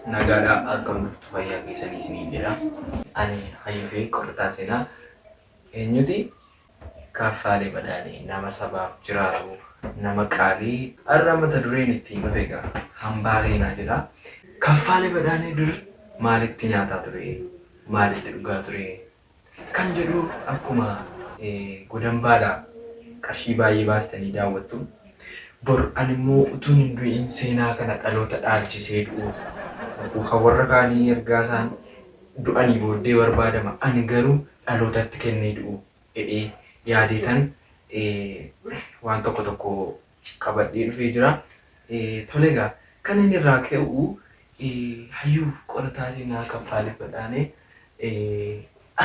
Nagaadhaa akkam jirtu fayyaa keessanii isiniin jedha. Ani hayyuu fi qorataa seenaa eenyuti? Kaffaalee Badhaanee, nama sabaaf jiraatu, nama qaalii. Har'a mata dureen ittiin dhufe egaa hambaa seenaa jedha. Kaffaalee Badhaanee dur maalitti nyaataa ture? Maalitti dhugaa ture? Kan jedhu akkuma godambaadhaa qarshii baay'ee baastanii daawwattu. Bor ani immoo utuun hin du'in seenaa kana dhaloota dhaalchisee du'u. Kan warra kaanii ergaa isaan du'anii booddee barbaadama. Ani garuu dhalootatti kennee du'u jedhee yaadeetan waan tokko tokko qabadhee dhufee jira. Tole egaa kan inni irraa ka'u hayyuuf qorataa seenaa Kaffaalee Badhaanee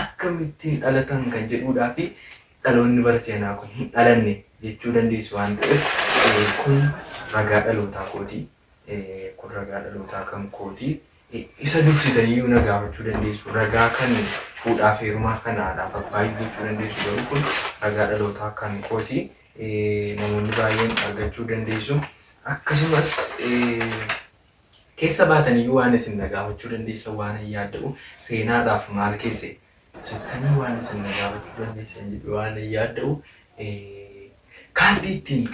akkamittiin dhalatan kan jedhuudhaa fi dhaloonni bara seenaa kun hin dhalanne jechuu dandeessu waan ta'eef kun ragaa dhalootaa kooti. Kun ragaa dhalootaa kan kooti. Isa dursitaniyyuu na gaafachuu dandeessu. Ragaa kan fuudhaaf heerumaa kanaadhaaf baay'ee jechuu dandeessu garuu kun ragaa dhalootaa kan kooti. Namoonni baay'een argachuu dandeessu. Akkasumas keessa baataniyyuu waan isin na gaafachuu dandeessan waan hin yaadda'u seenaadhaaf maal keesse jettanii waan isin na gaafachuu dandeessan jedhu waan hin yaadda'u kaardii ittiin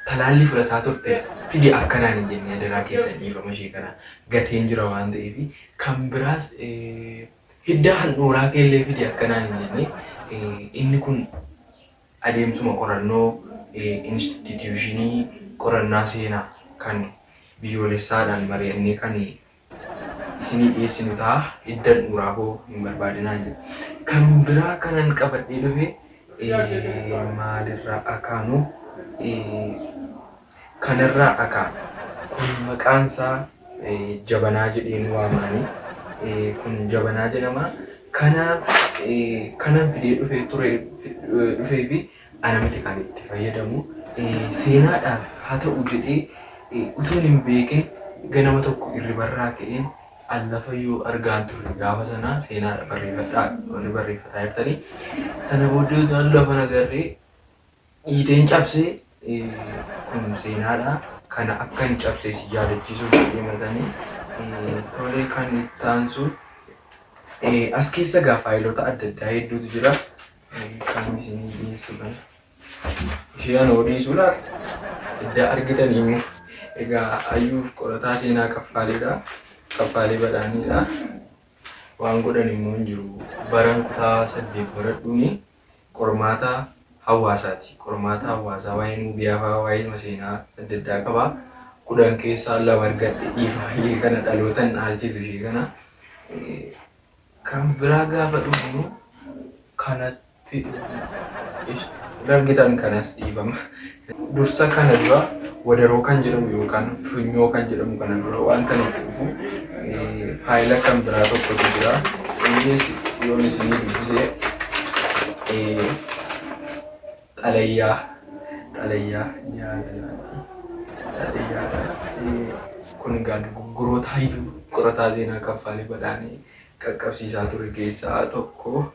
talaallii fudhataa turte fidi akkanaan hin jenne adaraa keessan dhiifama ishee kana gateen jira waan ta'eef kan biraas hidda handhuuraa keellee fidi akkanaan hin jenne inni kun adeemsuma qorannoo instituushinii qorannaa seenaa kan biyyoolessaadhaan mari'annee kan isinii dhiyeessinu ta'a hidda handhuuraa koo hin barbaadinaa jedha. Kan biraa kanan qabadhee dhufe maalirraa akaanu kanarraa akaan kun maqaan isaa jabanaa jedheen waamanii kun jabanaa jedhama. Kanan fidee dhufee fi ana miti kan itti fayyadamu seenaadhaaf haa ta'u jedhee utuun hin beekin ganama tokko irribarraa ka'een allafayyuu argaan turre gaafa sana seenaadha barreeffataa jirtanii sana booddee utuun lafa nagarree dhiiteen cabsee kun seenaadha kana akka hin cabsee si yaadachiisuuf deematanii tolee kan itti aansu as keessa gaa faayilota adda addaa hedduutu jira kan isinii dhiyeessu kana ishee ana odeessuu laata iddaa argitanii immoo egaa hayyuuf qorataa seenaa Kaffaaleedha. Kaffaalee Badhaaneedha. Waan godhan immoo hin jiru. Baran kutaa 8 baradhuuni qormaata hawaasaati. Qormaata hawaasaa waa'ee nuubiyaa fa'aa waa'ee seenaa adda addaa qaba. 10 keessaa 2 argadhe dhiifamee kana dhalootan dhaalchisu ishee kana. Kan biraa gaafa dhufu kanatti argitan kanas dhiifama. Dursa kana dura wadaroo kan jedhamu yookaan funyoo kan jedhamu kana dura wanta nutti dhufu faayila kan biraa tokkotu jira. Innis yoon isinii dubbisee xalayyaa kun gurgurtoota hayyuu qorataa seenaa Kaffaalee Badhaanee qaqqabsiisaa ture keessaa tokko.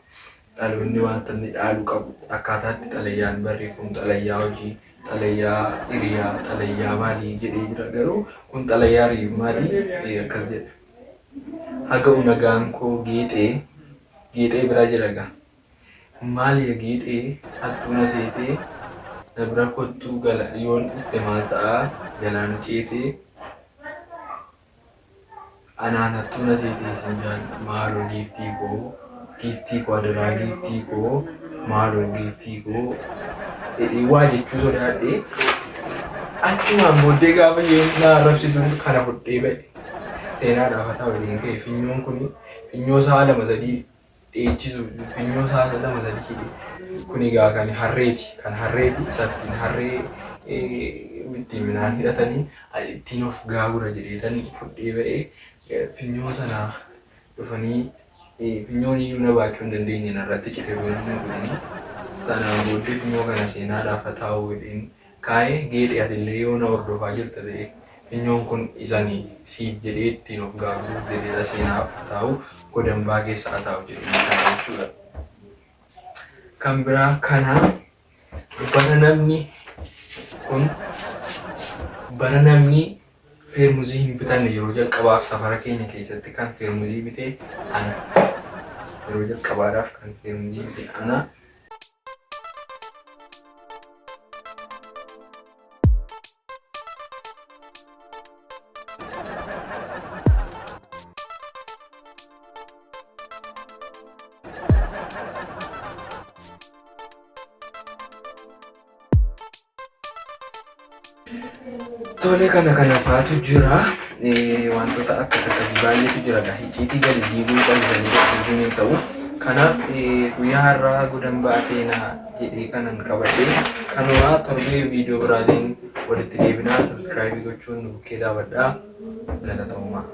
Dhaloonni wanta inni dhaalu qabu akkaataatti xalayyaan barreeffamu xalayyaa hojii xalayyaa hiriyaa xalayyaa maalii jedhee jira garuu kun xalayyaa maalii akkas jedha. Haga unagaan koo geexee bira jira gaa maali geexee hattuuna seetee na bira kottuu gala yoon dhufte maal ta'a galaan ceetee anaan hattuuna seetee sin jaal maaloo giiftii koo adaraa giiftii koo maaloo giiftii koo waa jechuu sodaadhee achumaan booddee gaafa isheen na arrabsitu kana fudhee ba'e seenaadhaaf haa ta'u waliin ka'e finyoon kun finyoo sa'a 2-3 dheechisu finyoo sa'a 2-3 hidhe kun egaa kan harreeti isattiin harree ittiin midhaan hidhatanii ittiin of gaagura jedheetanii fudhee ba'e finyoo sana dhufanii finyoon iyyuu na baachuu hin dandeenye narratti cite godhanii sanaan booddee finyoo kana seenaadhaaf haa ta'u jedheen kaa'ee geexee atillee yoo na hordofaa jirta ta'e finyoon kun isanii siif jedhee ittiin of gaaguruuf jedheedha seenaaf haa ta'u godambaa keessa haa ta'u jedhanii kana jechuudha. Kan biraa kana bara namni feermuzii hin bitanne yeroo jalqabaaf safara keenya keessatti kan feermuzii bite ana. Yeroo jalqabaadhaaf kan feermuzii bite ana. Tole kana faatu jira. Wantoota akka baay'eetu jira. Icciitii gadi diiguu qalbanii diiguun hin ta'u. Kanaaf guyyaa har'aa godambaa seenaa jedhee kanan qabadhee kanuma torbee viidiyoo biraatiin walitti deebinaa. Sabskiraaybii gochuun nu bukkee daawwadhaa. Galatoomaa.